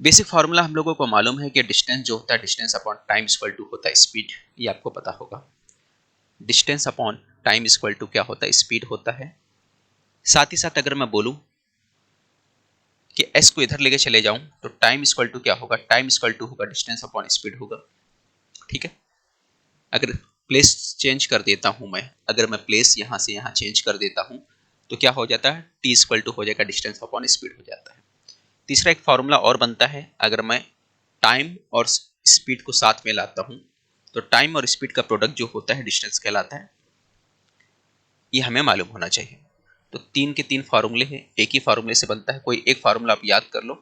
Basic formula हम लोगों को मालूम है कि डिस्टेंस जो होता है distance upon time equal to होता है स्पीड, ये आपको पता होगा। Distance upon time equal to क्या होता है, स्पीड होता है। साथ ही साथ अगर मैं बोलूं कि s को इधर लेके चले जाऊं तो टाइम इक्वल टू क्या होगा, टाइम इक्वल टू होगा डिस्टेंस अपॉन स्पीड होगा। ठीक है, अगर प्लेस चेंज कर देता हूं मैं, अगर मैं प्लेस यहां से यहां चेंज कर देता हूं तो क्या हो जाता है, t इक्वल टू हो जाएगा डिस्टेंस अपॉन स्पीड हो जाता है। तीसरा एक फॉर्मूला और बनता है, अगर मैं टाइम और स्पीड को साथ में लाता हूं तो टाइम और स्पीड का प्रोडक्ट जो होता है डिस्टेंस कहलाता है। ये हमें मालूम होना चाहिए। तो तीन के तीन फार्मूले हैं, एक ही फार्मूले से बनता है। कोई एक फार्मूला आप याद कर लो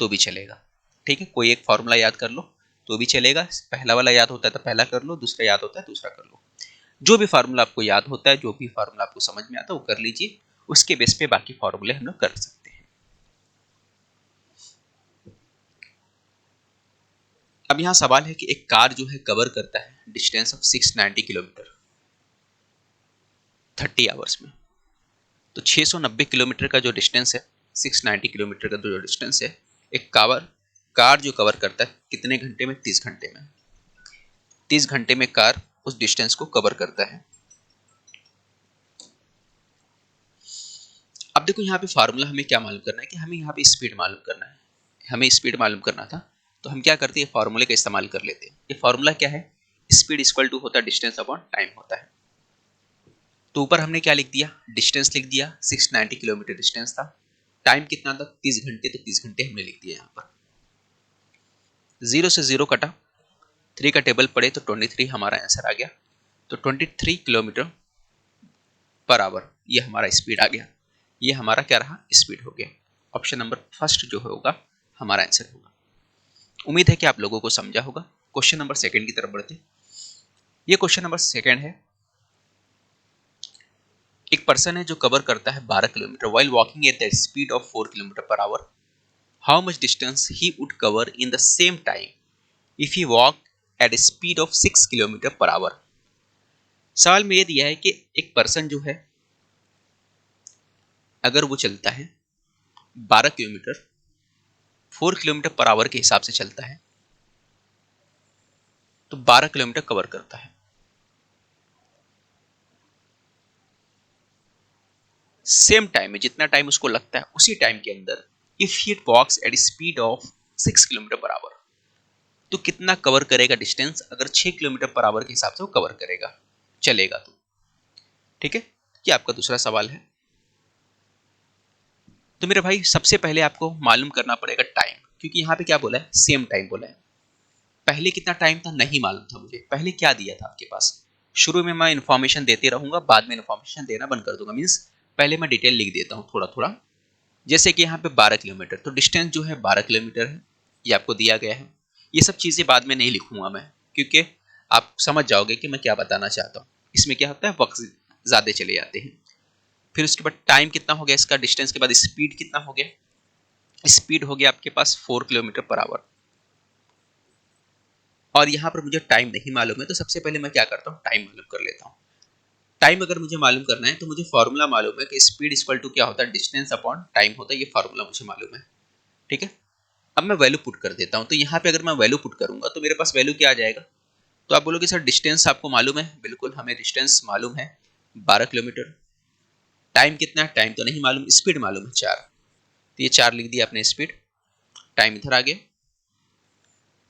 तो भी चलेगा। ठीक है, कोई एक फार्मूला याद कर लो तो भी चलेगा। पहला वाला याद होता है तो पहला कर लो, दूसरा याद होता है दूसरा कर लो। जो भी फार्मूला आपको याद होता है, जो भी फार्मूला आपको समझ में आता है वो कर लीजिए, उसके बेस पे बाकी फार्मूले हम लोग कर सकते हैं। अब यहाँ सवाल है कि एक कार जो है कवर करता है डिस्टेंस ऑफ 690 किलोमीटर 30 आवर्स में। तो 690 किलोमीटर का जो डिस्टेंस है, 690 किलोमीटर का जो डिस्टेंस है, एक कार जो कवर करता है कितने घंटे में, 30 घंटे में। 30 घंटे में कार उस डिस्टेंस को कवर करता है। अब देखो यहाँ पे फार्मूला हमें क्या मालूम करना है कि हमें यहाँ पे स्पीड मालूम करना है। हमें स्पीड मालूम करना था तो हम क्या करते हैं, फार्मूले का इस्तेमाल कर लेते हैं। ये फार्मूला क्या है, स्पीड इक्वल टू होता है डिस्टेंस अपॉन टाइम होता है। तो ऊपर हमने क्या लिख दिया, डिस्टेंस लिख दिया, 690 किलोमीटर डिस्टेंस था। टाइम कितना था, 30 घंटे, तो 30 घंटे हमने लिख दिया। यहाँ पर जीरो से जीरो कटा, 3 का टेबल पड़े तो 23 हमारा आंसर आ गया। तो 23 किलोमीटर पर आवर ये हमारा स्पीड आ गया। ये हमारा क्या रहा, स्पीड हो गया। ऑप्शन नंबर फर्स्ट जो होगा हमारा आंसर होगा। उम्मीद है कि आप लोगों को समझा होगा। क्वेश्चन नंबर सेकंड की तरफ बढ़ते। ये क्वेश्चन नंबर सेकंड है। एक पर्सन है जो कवर करता है 12 kilometre while walking at the speed of 4 kilometre per our. How much distance he would cover in the same time if he walk at A speed of 6 kilometre per our. सवाल में यह दिया है कि एक person जो है अगर वो चलता है 12 किलोमीटर 4 किलोमीटर पर आवर के हिसाब से चलता है तो 12 किलोमीटर कवर करता है। सेम टाइम में जितना टाइम उसको लगता है उसी टाइम के अंदर if he walks at speed of 6 kilometre per hour, तो कितना कवर करेगा डिस्टेंस अगर 6 किलोमीटर पर आवर के हिसाब से वो कवर करेगा, चलेगा तो। ठीक है, ये आपका दूसरा सवाल है। तो मेरे भाई सबसे पहले आपको मालूम करना पड़ेगा टाइम, क्योंकि यहाँ पे क्या बोला है, सेम टाइम बोला है। पहले कितना टाइम था नहीं मालूम था मुझे, पहले क्या दिया था आपके पास। शुरू में मैं इन्फॉर्मेशन देते रहूंगा, बाद में इन्फॉर्मेशन देना बंद कर दूंगा। मीन्स पहले मैं डिटेल लिख देता हूँ थोड़ा थोड़ा। जैसे कि यहाँ पे 12 किलोमीटर, तो डिस्टेंस जो है 12 किलोमीटर है, ये आपको दिया गया है। ये सब चीज़ें बाद में नहीं लिखूंगा मैं, क्योंकि आप समझ जाओगे कि मैं क्या बताना चाहता हूँ। इसमें क्या होता है, वक्त ज़्यादा चले जाते हैं। फिर उसके बाद टाइम कितना हो गया इसका, डिस्टेंस के बाद स्पीड कितना हो गया, स्पीड हो गया आपके पास 4 किलोमीटर पर आवर। और यहाँ पर मुझे टाइम नहीं मालूम है तो सबसे पहले मैं क्या करता हूँ, टाइम मालूम कर लेता हूँ। टाइम अगर मुझे मालूम करना है तो मुझे फॉर्मूला मालूम है कि स्पीड इक्वल टू क्या होता है, डिस्टेंस अपॉन टाइम होता है। ये फॉर्मूला मुझे मालूम है। ठीक है, अब मैं वैल्यू पुट कर देता हूँ। तो यहाँ पे अगर मैं वैल्यू पुट करूंगा तो मेरे पास वैल्यू क्या आ जाएगा। तो आप बोलोगे सर डिस्टेंस आपको मालूम है, बिल्कुल हमें डिस्टेंस मालूम है 12 किलोमीटर। टाइम कितना है, टाइम तो नहीं मालूम, स्पीड मालूम है 4। तो ये 4 लिख दिया आपने स्पीड। टाइम इधर आ गया।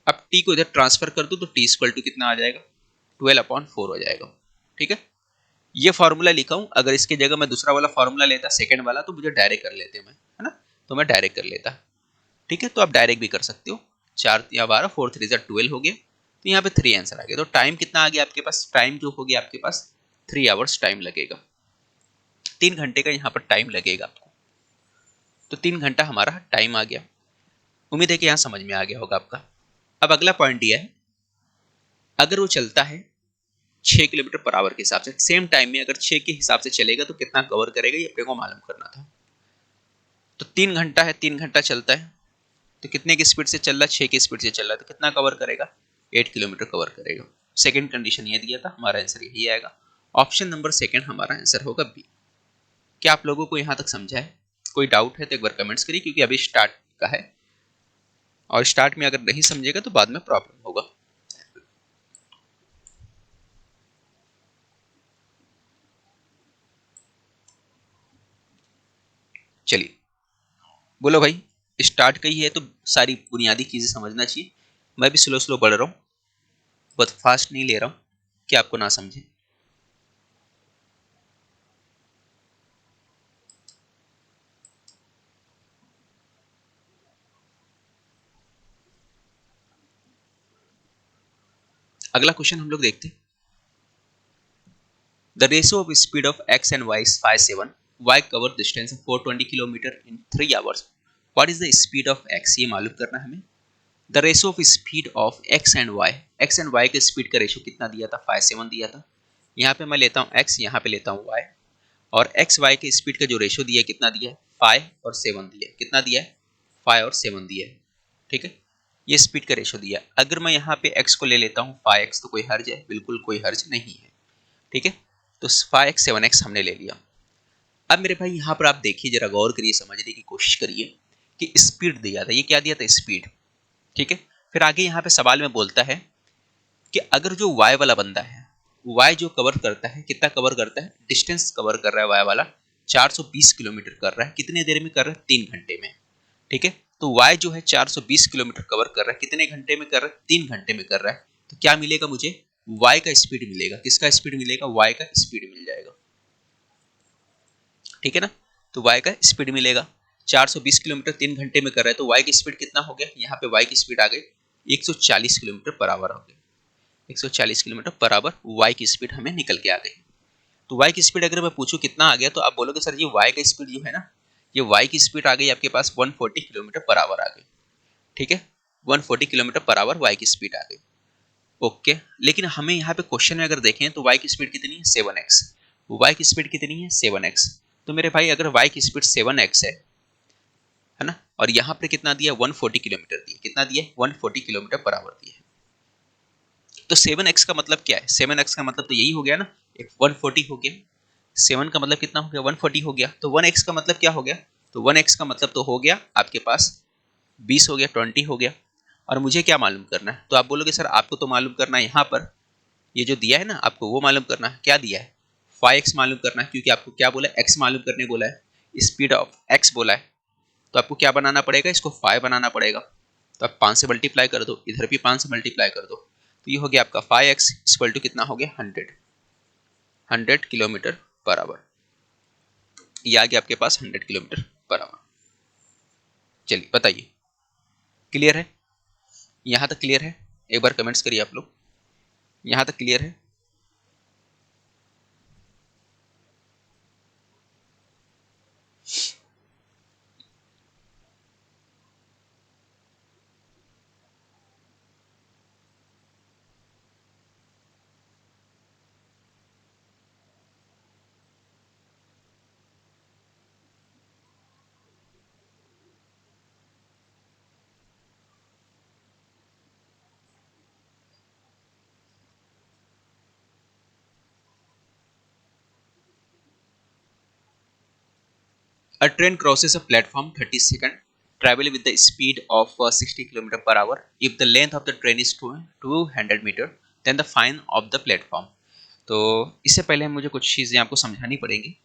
अब टी को इधर ट्रांसफर कर दो तो टी इक्वल टू कितना आ जाएगा, 12/4 हो जाएगा। ठीक है, ये फॉर्मूला लिखा हूं। अगर इसके जगह मैं दूसरा वाला फॉर्मूला लेता, सेकंड वाला, तो मुझे डायरेक्ट कर लेते मैं, है ना। तो मैं डायरेक्ट कर लेता। ठीक है, तो आप डायरेक्ट भी कर सकते हो। 4 या 12, 4 3 12 हो गया। तो यहाँ पे 3 आंसर आ गया। तो टाइम कितना आ गया आपके पास, टाइम जो हो गया आपके पास 3 आवर्स टाइम लगेगा। 3 घंटे का यहाँ पर टाइम लगेगा आपको। तो 3 घंटा हमारा टाइम आ गया। उम्मीद है कि यहाँ समझ में आ गया होगा आपका। अब अगला पॉइंट दिया है, अगर वो चलता है 6 किलोमीटर पर आवर के हिसाब से, सेम टाइम में अगर 6 के हिसाब से चलेगा तो कितना कवर करेगा, ये अपने को मालूम करना था। तो 3 घंटा है, 3 घंटा चलता है तो कितने की स्पीड से चल रहा है, 6 की स्पीड से चल रहा है, तो कितना कवर करेगा, 8 किलोमीटर कवर करेगा। सेकंड कंडीशन ये दिया था, हमारा आंसर यही आएगा। ऑप्शन नंबर सेकंड हमारा आंसर होगा बी। क्या आप लोगों को यहां तक समझा है, कोई डाउट है तो एक बार कमेंट्स करिए, क्योंकि अभी स्टार्ट का है। और स्टार्ट में अगर नहीं समझेगा तो बाद में प्रॉब्लम होगा। चलिए बोलो भाई, स्टार्ट का ही है तो सारी बुनियादी चीजें समझना चाहिए। मैं भी स्लो स्लो बढ़ रहा हूँ, बहुत फास्ट नहीं ले रहा हूँ कि आपको ना समझे। अगला क्वेश्चन हम लोग देखते हैं। The ratio of speed of X and Y is 57, Y cover distance 420 kilometre in 3 hours, what is the speed of X, ये मालूम करना है हमें। The ratio of speed of X and Y के स्पीड का रेशियो कितना दिया था, 57 दिया था। यहाँ पे मैं लेता हूँ एक्स, यहाँ पे लेता हूँ वाई, और एक्स वाई के स्पीड का जो रेशियो दिया है कितना दिया है, 5 और 7 दिया है। कितना दिया है, 5 और 7 दिया है। ठीक है, ये स्पीड का रेशियो दिया है। अगर मैं यहाँ पे एक्स को ले लेता हूँ 5x, तो कोई हर्ज है, बिल्कुल कोई हर्ज नहीं है। ठीक है, तो 5x 7x हमने ले लिया। अब मेरे भाई यहाँ पर आप देखिए, जरा गौर करिए, समझने की कोशिश करिए कि स्पीड दिया था, ये क्या दिया था, स्पीड। ठीक है, फिर आगे यहाँ पे सवाल में बोलता है कि अगर जो वाई वाला बंदा है, वाई जो कवर करता है, कितना कवर करता है, डिस्टेंस कवर कर रहा है वाई वाला, 420 किलोमीटर कर रहा है। कितने देर में कर रहा है, 3 घंटे में। ठीक है, तो वाई जो है 420 किलोमीटर कवर कर रहा है, कितने घंटे में कर रहा है, 3 घंटे में कर रहा है। तो क्या मिलेगा मुझे, वाई का स्पीड मिलेगा। किसका स्पीड मिलेगा, वाई का स्पीड मिल जाएगा। ठीक है ना, तो वाई का स्पीड मिलेगा। 420 किलोमीटर 3 घंटे में कर रहा है, तो वाई की स्पीड कितना हो गया, यहाँ पे वाई की स्पीड आ गई 140 किलोमीटर पर आवर हो गई। 140 किलोमीटर पर आवर वाई की स्पीड हमें निकल के आ गई। तो वाई की स्पीड अगर मैं पूछूं कितना आ गया, तो आप बोलोगे सर ये वाई का स्पीड जो है ना, ये वाई की स्पीड आ गई आपके पास 140 किलोमीटर पर आवर आ गई। ठीक है, 140 किलोमीटर पर आवर वाई की स्पीड आ गई। ओके, लेकिन हमें यहाँ पे क्वेश्चन में अगर देखें तो वाई की स्पीड कितनी है, 7x। वाई की स्पीड कितनी है, 7x। तो मेरे भाई अगर वाई की स्पीड 7x है ना, और यहाँ पे कितना दिया, 140 किलोमीटर दिया, कितना दिया है, 140 किलोमीटर पर आवर दिया है। तो 7x का मतलब क्या है, 7x का मतलब तो यही हो गया ना, एक 140 हो गया। 7 का मतलब कितना हो गया, 140 हो गया। तो 1x का मतलब क्या हो गया, तो 1x का मतलब तो हो गया आपके पास 20 हो गया, 20 हो गया। और मुझे क्या मालूम करना है, तो आप बोलोगे सर आपको तो मालूम करना है यहाँ पर, ये जो दिया है ना आपको वो मालूम करना है। क्या दिया है, 5x मालूम करना है, क्योंकि आपको क्या बोला है, x मालूम करने बोला है, स्पीड ऑफ x बोला है। तो आपको क्या बनाना पड़ेगा, इसको 5 बनाना पड़ेगा। तो आप 5 से मल्टीप्लाई कर दो, इधर भी 5 से मल्टीप्लाई कर दो, तो ये हो गया आपका 5x इक्वल टू कितना हो गया, 100 किलोमीटर पर आवर। ये आ गया आपके पास 100 किलोमीटर पर आवर। चलिए बताइए, क्लियर है, यहाँ तक क्लियर है, एक बार कमेंट्स करिए आप लोग, यहाँ तक क्लियर है। A train crosses a platform 30 seconds, travel with the speed of 60 km per hour. If the length of the train is 200 meter, then the fine of the platform. तो इससे पहले मुझे कुछ चीज़ें आपको समझानी पड़ेंगी।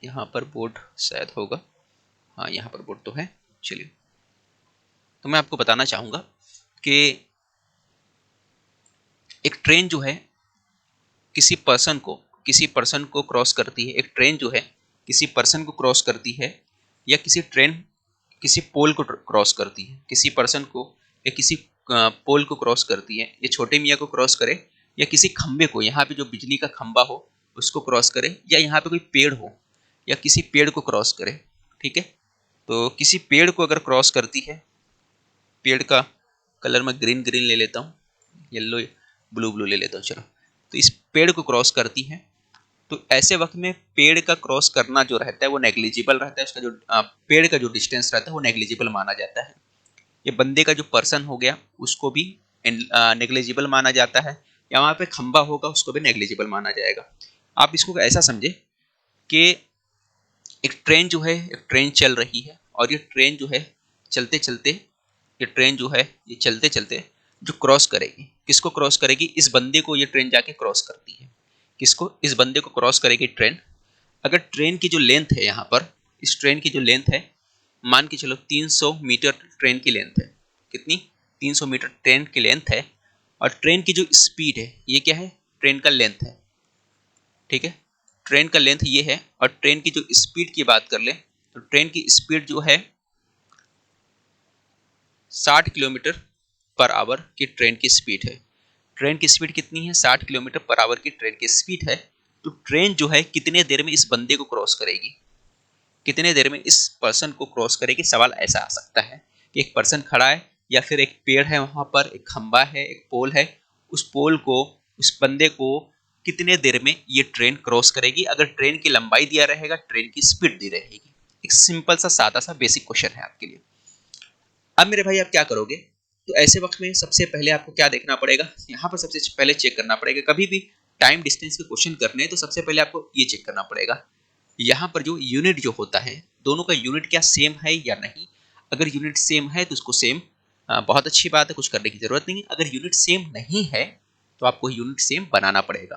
यहाँ पर बोर्ड शायद होगा, हाँ यहाँ पर बोर्ड तो है। चलिए, तो मैं आपको बताना चाहूँगा कि एक ट्रेन जो है किसी पर्सन को क्रॉस करती है। एक ट्रेन जो है किसी पर्सन को क्रॉस करती है, या किसी ट्रेन किसी पोल को क्रॉस करती है, किसी पर्सन को या किसी पोल को क्रॉस करती है, ये छोटे मियाँ को क्रॉस करे, या किसी खंबे को, यहाँ पे जो बिजली का खंबा हो उसको क्रॉस करे, या यहाँ पे कोई पेड़ हो या किसी पेड़ को क्रॉस करे। ठीक है, तो किसी पेड़ को अगर क्रॉस करती है, पेड़ का कलर मैं ग्रीन ग्रीन ले लेता हूँ, येलो ब्लू ब्लू ले लेता हूँ, चलो। तो इस पेड़ को क्रॉस करती है, तो ऐसे वक्त में पेड़ का क्रॉस करना जो रहता है वो नेग्लिजिबल रहता है। उसका जो पेड़ का जो डिस्टेंस रहता है वो नेग्लिजिबल माना जाता है। ये बंदे का जो पर्सन हो गया उसको भी नेग्लिजिबल माना जाता है, या वहाँ पे खंबा होगा उसको भी नेग्लिजिबल माना जाएगा। आप इसको ऐसा समझे कि एक ट्रेन जो है, एक ट्रेन चल रही है, और ये ट्रेन जो है चलते चलते ये ट्रेन जो है ये चलते चलते जो क्रॉस करेगी, किसको क्रॉस करेगी? इस बंदे को ये ट्रेन जाके क्रॉस करती है। किसको? इस बंदे को क्रॉस करेगी ट्रेन। अगर ट्रेन की जो लेंथ है यहाँ पर, इस ट्रेन की जो लेंथ है, मान के चलो 300 मीटर ट्रेन की लेंथ है। कितनी? 300 मीटर ट्रेन की लेंथ है। और ट्रेन की जो स्पीड है ये क्या है? ट्रेन का लेंथ है। ठीक है, ट्रेन का लेंथ ये है। और ट्रेन की जो स्पीड की बात कर ले तो ट्रेन की स्पीड जो है 60 किलोमीटर पर आवर की ट्रेन की स्पीड है। ट्रेन की स्पीड कितनी है? 60 किलोमीटर पर आवर की ट्रेन की स्पीड है। तो ट्रेन जो है कितने देर में इस बंदे को क्रॉस करेगी, कितने देर में इस पर्सन को क्रॉस करेगी? सवाल ऐसा आ सकता है कि एक पर्सन खड़ा है या फिर एक पेड़ है, वहां पर एक खंबा है, एक पोल है, उस पोल को, उस बंदे को कितने देर में ये ट्रेन क्रॉस करेगी? अगर ट्रेन की लंबाई दिया रहेगा, ट्रेन की स्पीड दी रहेगी। एक सिंपल सा सादा सा बेसिक क्वेश्चन है आपके लिए। अब मेरे भाई आप क्या करोगे? तो ऐसे वक्त में सबसे पहले आपको क्या देखना पड़ेगा? यहाँ पर सबसे पहले चेक करना पड़ेगा, कभी भी टाइम डिस्टेंस के क्वेश्चन करने हैं तो सबसे पहले आपको ये चेक करना पड़ेगा, यहाँ पर जो यूनिट जो होता है, दोनों का यूनिट क्या सेम है या नहीं। अगर यूनिट सेम है तो उसको सेम, बहुत अच्छी बात है, कुछ करने की जरूरत नहीं है। अगर यूनिट सेम नहीं है तो आपको यूनिट सेम बनाना पड़ेगा।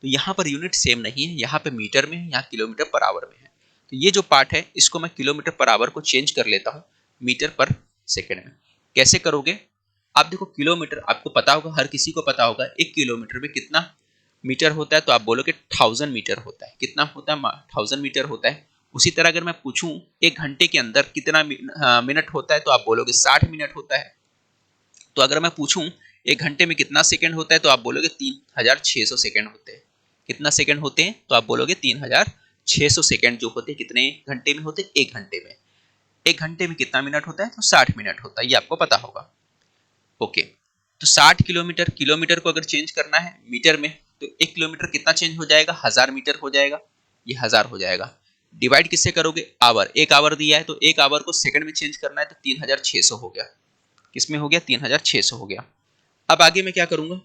तो यहाँ पर यूनिट सेम नहीं है, यहाँ पे मीटर में है, यहाँ किलोमीटर पर आवर में है। तो ये जो पार्ट है इसको मैं किलोमीटर पर आवर को चेंज कर लेता हूँ मीटर पर सेकेंड में। कैसे करोगे? आप देखो, किलोमीटर आपको पता होगा, हर किसी को पता होगा 1 किलोमीटर में कितना मीटर होता है। तो आप बोलोगे 1000 मीटर होता है। कितना होता है? 1000 मीटर होता है। उसी तरह अगर मैं पूछूं 1 घंटे के अंदर कितना मिनट होता है तो आप बोलोगे 60 मिनट होता है। तो अगर मैं पूछूं 1 घंटे में कितना सेकंड होता है तो आप बोलोगे 3600 सेकंड होते हैं। कितना सेकंड होते हैं? तो आप बोलोगे 3600 सेकंड जो होते हैं कितने घंटे में होते हैं? 1 घंटे में। 1 घंटे में कितना मिनट होता है? तो 60 मिनट होता है, ये आपको पता होगा। ओके, तो 60 किलोमीटर, किलोमीटर को अगर चेंज करना है मीटर में तो 1 किलोमीटर कितना चेंज हो जाएगा? 1000 मीटर हो जाएगा, ये 1000 हो जाएगा। डिवाइड किससे करोगे? आवर। 1 आवर दिया है तो 1 आवर को सेकंड में चेंज करना है तो 3600 हो गया। किसमें हो गया? 3600 हो गया। अब आगे मैं क्या करूंगा?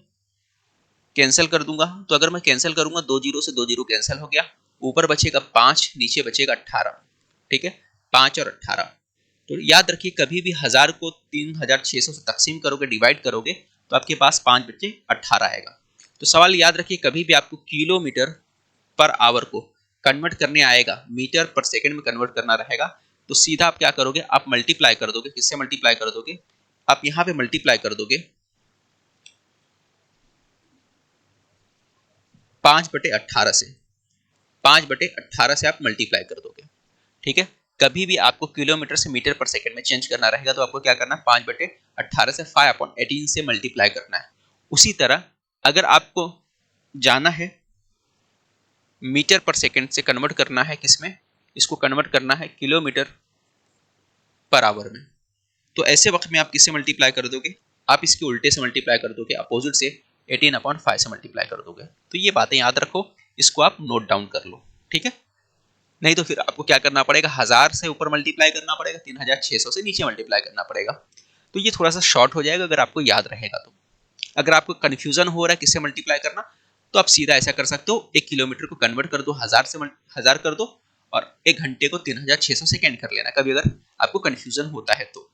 कैंसिल कर दूंगा। तो अगर मैं कैंसिल करूंगा 2 जीरो से 2 जीरो कैंसिल हो गया, ऊपर बचेगा 5, नीचे बचेगा 18। ठीक है, 5 और 18। तो याद रखिए, कभी भी 1000 को 3600 से तकसीम करोगे, डिवाइड करोगे तो आपके पास 5 बचे 18 आएगा। तो सवाल याद रखिए, कभी भी आपको किलोमीटर पर आवर को कन्वर्ट करने आएगा, मीटर पर सेकंड में कन्वर्ट करना रहेगा, तो सीधा आप क्या करोगे? आप मल्टीप्लाई कर दोगे। किससे मल्टीप्लाई कर दोगे? आप यहां पे मल्टीप्लाई कर दोगे 5/18 से। 5/18 से आप मल्टीप्लाई कर दोगे। ठीक है, कभी भी आपको किलोमीटर से मीटर पर सेकंड में चेंज करना रहेगा तो आपको क्या करना है? 5/18 से 5/18 से मल्टीप्लाई करना है। उसी तरह अगर आपको जाना है मीटर पर सेकंड से कन्वर्ट करना है किसमें? इसको कन्वर्ट करना है किलोमीटर पर आवर में। तो ऐसे वक्त में आप किससे मल्टीप्लाई कर दोगे? आप इसके उल्टे से मल्टीप्लाई कर दोगे, अपोजिट से 18/5 से मल्टीप्लाई कर दोगे। तो ये बातें याद रखो, इसको आप नोट डाउन कर लो। ठीक है, नहीं तो फिर आपको क्या करना पड़ेगा? 1000 से ऊपर मल्टीप्लाई करना पड़ेगा, 3600 से नीचे मल्टीप्लाई करना पड़ेगा। तो ये थोड़ा सा शॉर्ट हो जाएगा अगर आपको याद रहेगा तो। अगर आपको कंफ्यूजन हो रहा है किससे मल्टीप्लाई करना, तो आप सीधा ऐसा कर सकते हो, 1 किलोमीटर को कन्वर्ट कर दो 1000 से 1000 कर दो और 1 घंटे को 3600 सेकेंड कर लेना, कभी अगर आपको कंफ्यूजन होता है तो।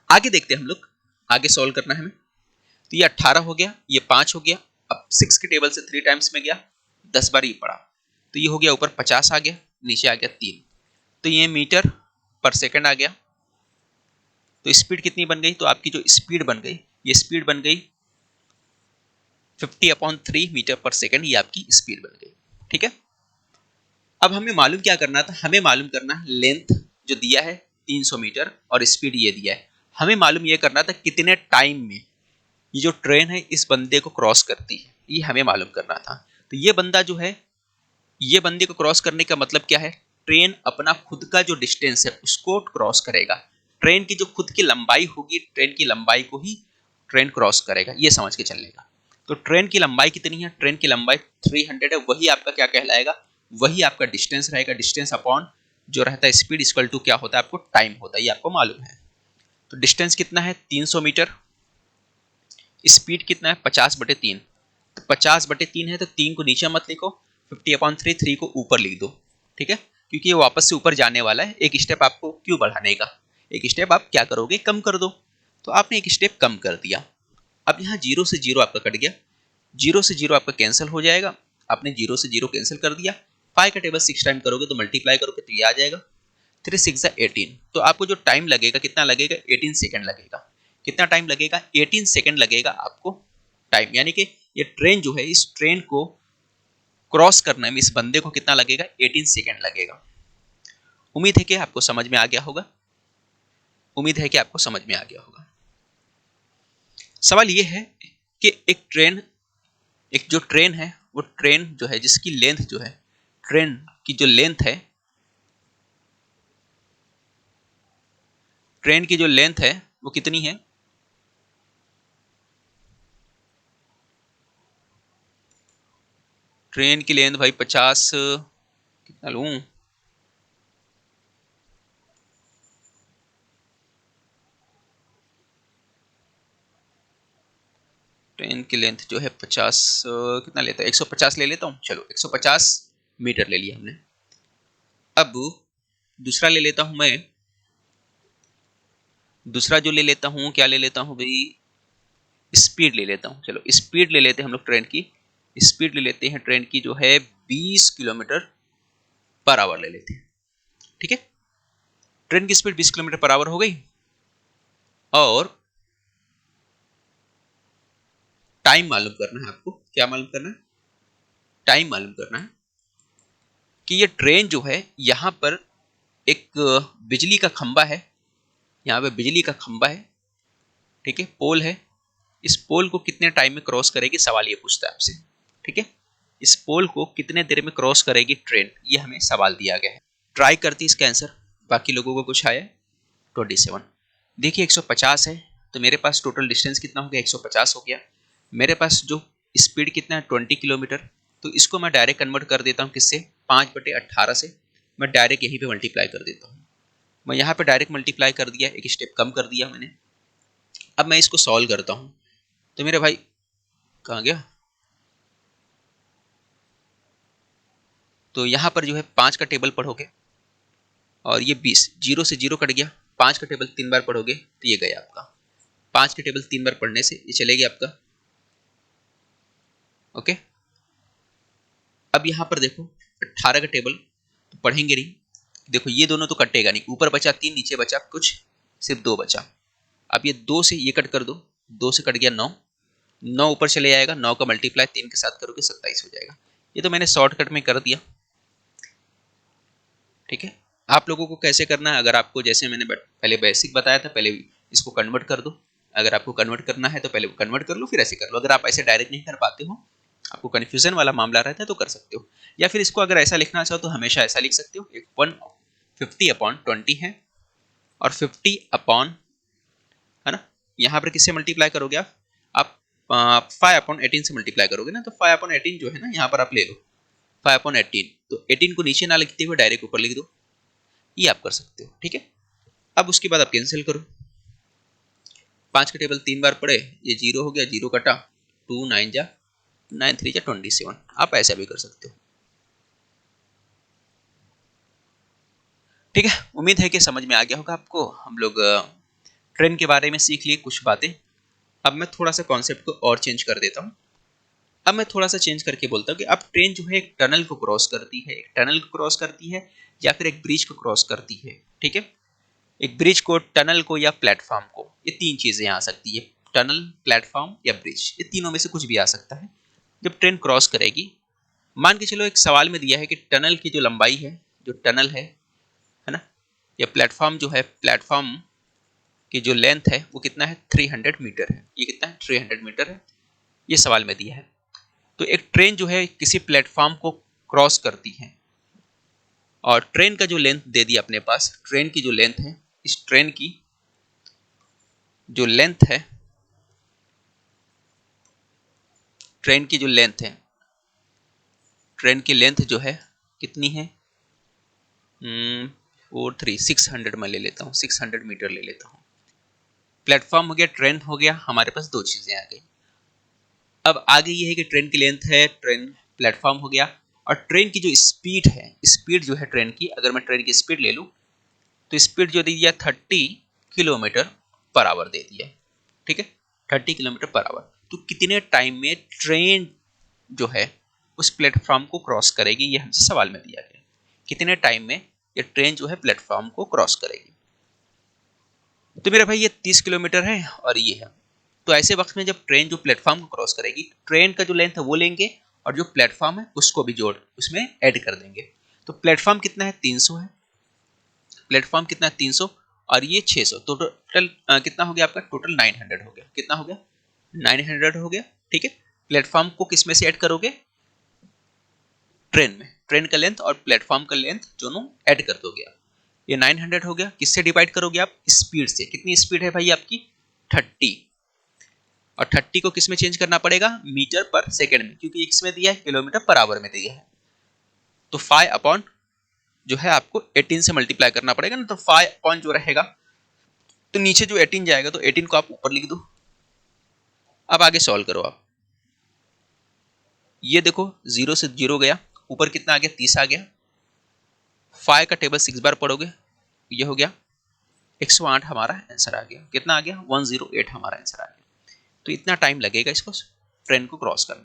आगे देखते हैं हम लोग, आगे सॉल्व करना है हमें। तो ये 18 हो गया, ये 5 हो गया। अब 6 के टेबल से 3 टाइम्स में गया, 10 बार ये पड़ा, तो ये हो गया ऊपर 50 आ गया, नीचे आ गया 3। तो ये मीटर पर सेकंड आ गया। तो स्पीड कितनी बन गई? तो आपकी जो स्पीड बन गई, ये स्पीड बन गई 50/3 मीटर पर सेकंड, ये आपकी स्पीड बन गई। ठीक है, अब हमें मालूम क्या करना था? हमें मालूम करना है लेंथ जो दिया है 300 मीटर और स्पीड ये दिया है। हमें मालूम ये करना था कितने टाइम में ये जो ट्रेन है इस बंदे को क्रॉस करती है, ये हमें मालूम करना था। तो ये बंदा जो है, ये बंदे को क्रॉस करने का मतलब क्या है? ट्रेन अपना खुद का जो डिस्टेंस है उसको क्रॉस करेगा। ट्रेन की जो खुद की लंबाई होगी, ट्रेन की लंबाई को ही ट्रेन क्रॉस करेगा, ये समझ के चलेगा। तो ट्रेन की लंबाई कितनी है? ट्रेन की लंबाई 300 है, वही आपका क्या कहलाएगा? वही आपका डिस्टेंस रहेगा। डिस्टेंस अपॉन जो रहता है स्पीड इक्वल टू क्या होता है? आपको टाइम होता है, ये आपको मालूम है। तो डिस्टेंस कितना है? 300 मीटर। स्पीड कितना है? 50/3। तो 50/3 है तो 3 को नीचे मत लिखो, 50/3 3 को ऊपर लिख दो। ठीक है, क्योंकि ये वापस से ऊपर जाने वाला है, एक स्टेप आपको क्यों बढ़ाने का। एक स्टेप आप क्या करोगे, कम कर दो। तो आपने एक स्टेप कम कर दिया। अब यहाँ 0 से 0 आपका कट गया, 0 से 0 आपका कैंसिल हो जाएगा। आपने 0 से 0 कैंसिल कर दिया। 5 का टेबल 6 टाइम करोगे तो मल्टीप्लाई करोगे तो ये आ जाएगा 3 6 18। तो आपको जो टाइम लगेगा कितना लगेगा, 18 सेकेंड लगेगा। कितना टाइम लगेगा, 18 सेकेंड लगेगा आपको टाइम। यानी कि ये ट्रेन जो है, इस ट्रेन को क्रॉस करने में इस बंदे को कितना लगेगा, 18 सेकेंड लगेगा। उम्मीद है कि आपको समझ में आ गया होगा। उम्मीद है कि आपको समझ में आ गया होगा। सवाल ये है कि एक जो ट्रेन है, वो ट्रेन जो है जिसकी लेंथ जो है, ट्रेन की जो लेंथ है, ट्रेन की जो लेंथ है वो कितनी है, ट्रेन की लेंथ भाई 50, कितना लूं, ट्रेन की लेंथ जो है 50, कितना लेता है, 150 ले लेता हूँ। चलो 150 मीटर ले लिया हमने। अब दूसरा ले लेता हूं मैं, दूसरा जो ले लेता हूं, क्या ले लेता हूं भाई, स्पीड ले लेता हूं। चलो स्पीड ले लेते हैं हम लोग, ट्रेन की स्पीड ले लेते हैं, ट्रेन की जो है 20 किलोमीटर पर आवर ले लेते हैं। ठीक है, ट्रेन की स्पीड 20 किलोमीटर पर आवर हो गई। और टाइम मालूम करना है आपको। क्या मालूम करना है, टाइम मालूम करना है कि ये ट्रेन जो है, यहां पर एक बिजली का खंबा है, यहाँ पे बिजली का खंबा है, ठीक है, पोल है। इस पोल को कितने टाइम में क्रॉस करेगी, सवाल ये पूछता है आपसे। ठीक है, इस पोल को कितने देर में क्रॉस करेगी ट्रेन, ये हमें सवाल दिया गया है। ट्राई करती इसका आंसर। बाकी लोगों को कुछ आया 27। देखिए 150 है, तो मेरे पास टोटल डिस्टेंस कितना हो गया, 150 हो गया। मेरे पास जो स्पीड कितना है, 20 किलोमीटर। तो इसको मैं डायरेक्ट कन्वर्ट कर देता हूँ किससे, 5/18 से। मैं डायरेक्ट यहीं पे मल्टीप्लाई कर देता हूँ। मैं यहाँ पे डायरेक्ट मल्टीप्लाई कर दिया, एक स्टेप कम कर दिया मैंने। अब मैं इसको सॉल्व करता हूँ। तो मेरे भाई कहाँ गया, तो यहाँ पर जो है 5 का टेबल पढ़ोगे और ये 20, 0 से 0 कट गया। 5 का टेबल 3 बार पढ़ोगे तो ये गया आपका। 5 के टेबल 3 बार पढ़ने से ये चलेगी आपका। ओके, अब यहाँ पर देखो 18 का टेबल तो पढ़ेंगे नहीं। देखो ये दोनों तो कटेगा नहीं, ऊपर बचा 3, नीचे बचा कुछ, सिर्फ 2 बचा। अब ये 2 से ये कट कर दो, 2 से कट गया 9, 9 ऊपर चले जाएगा, 9 का मल्टीप्लाई 3 के साथ करोगे 27 हो जाएगा। ये तो मैंने शॉर्टकट में कर दिया। ठीक है, आप लोगों को कैसे करना है, अगर आपको जैसे मैंने पहले बेसिक बताया था, पहले इसको कन्वर्ट कर दो। अगर आपको कन्वर्ट करना है तो पहले कन्वर्ट कर लो, फिर ऐसे कर लो। अगर आप ऐसे डायरेक्ट नहीं कर पाते हो, आपको कन्फ्यूजन वाला मामला रहता है, तो कर सकते हो। या फिर इसको अगर ऐसा लिखना चाहो तो हमेशा ऐसा लिख सकते हो, एक 150/20 है और 50 है ना, यहाँ पर किससे मल्टीप्लाई करोगे आप 5/18 से मल्टीप्लाई करोगे ना, तो 5/18 जो है ना, यहाँ पर आप ले लो 5/18। तो 18 को नीचे ना लिखते हुए डायरेक्ट ऊपर लिख दो, ये आप कर सकते हो। ठीक है, अब उसके बाद आप कैंसिल करो। 5 का टेबल 3 बार पढ़े, ये 0 हो गया, 0 कटा, 2 9 जा 9 3 जा 27। आप ऐसा भी कर सकते हो। ठीक है, उम्मीद है कि समझ में आ गया होगा आपको। हम लोग ट्रेन के बारे में सीख लिए कुछ बातें। अब मैं थोड़ा सा कॉन्सेप्ट को और चेंज कर देता हूँ। अब मैं थोड़ा सा चेंज करके बोलता हूँ कि अब ट्रेन जो है एक टनल को क्रॉस करती है, एक टनल को क्रॉस करती है या फिर एक ब्रिज को क्रॉस करती है। ठीक है, एक ब्रिज को, टनल को या प्लेटफॉर्म को, ये 3 चीजें आ सकती है। टनल, प्लेटफॉर्म या ब्रिज, ये तीनों में से कुछ भी आ सकता है। जब ट्रेन क्रॉस करेगी, मान के चलो एक सवाल में दिया है कि टनल की जो लंबाई है, जो टनल है ना, या प्लेटफॉर्म जो है, प्लेटफॉर्म की जो लेंथ है वो कितना है, 300 मीटर है। ये कितना है, 300 मीटर है, ये सवाल में दिया है। तो एक ट्रेन जो है किसी प्लेटफॉर्म को क्रॉस करती है और ट्रेन का जो लेंथ दे दिया अपने पास, ट्रेन की जो लेंथ है, इस ट्रेन की जो लेंथ है, ट्रेन की जो लेंथ है, ट्रेन की लेंथ जो है कितनी है, 600 में ले लेता हूँ, 600 मीटर ले लेता हूँ। प्लेटफॉर्म हो गया, ट्रेन हो गया, हमारे पास 2 चीजें आ गई। अब आगे ये है कि ट्रेन की लेंथ है, ट्रेन, प्लेटफॉर्म हो गया, और ट्रेन की जो स्पीड है, स्पीड जो है ट्रेन की, अगर मैं ट्रेन की स्पीड ले लूँ तो स्पीड जो दी है 30 किलोमीटर पर आवर दे दी है, ठीक है, 30 किलोमीटर पर आवर। तो कितने टाइम में ट्रेन जो है उस प्लेटफॉर्म को क्रॉस करेगी, ये हमसे सवाल में दिया गया। कितने टाइम में ये ट्रेन जो है प्लेटफॉर्म को क्रॉस करेगी। तो मेरा भाई ये 30 किलोमीटर है और ये है। तो ऐसे वक्त में जब ट्रेन जो प्लेटफॉर्म को क्रॉस करेगी, ट्रेन का जो लेंथ है वो लेंगे और जो प्लेटफॉर्म है उसको भी जोड़ उसमें ऐड कर देंगे। तो प्लेटफॉर्म कितना है, 300 है। प्लेटफॉर्म कितना है, 300, और ये 600। तो टोटल कितना हो गया आपका, टोटल 900 हो गया। कितना हो गया, 900 हो गया, ठीक है। प्लेटफॉर्म को किस में से ऐड करोगे, ट्रेन में। ट्रेन का लेंथ और प्लेटफॉर्म का लेंथ दोनों ऐड कर दोगे आप। ये 900 हो गया। किससे डिवाइड करोगे आप, स्पीड से। कितनी स्पीड है भाई आपकी, 30। और 30 को किस में चेंज करना पड़ेगा, मीटर पर सेकेंड में, क्योंकि इसमें दिया है किलोमीटर पर आवर में दिया है। तो 5 अपॉन जो है आपको 18 से मल्टीप्लाई करना पड़ेगा ना। तो 5 अपॉन जो रहेगा, तो नीचे जो 18 जाएगा तो 18 को आप ऊपर लिख दो। अब आगे सॉल्व करो आप। ये देखो 0 से 0 गया, ऊपर कितना आ गया, 30 आ गया। 5 का टेबल 6 बार पढ़ोगे, ये हो गया 108 हमारा आंसर आ गया। कितना आ गया, 108 हमारा आंसर आ गया। तो इतना टाइम लगेगा इसको ट्रेन को क्रॉस करने।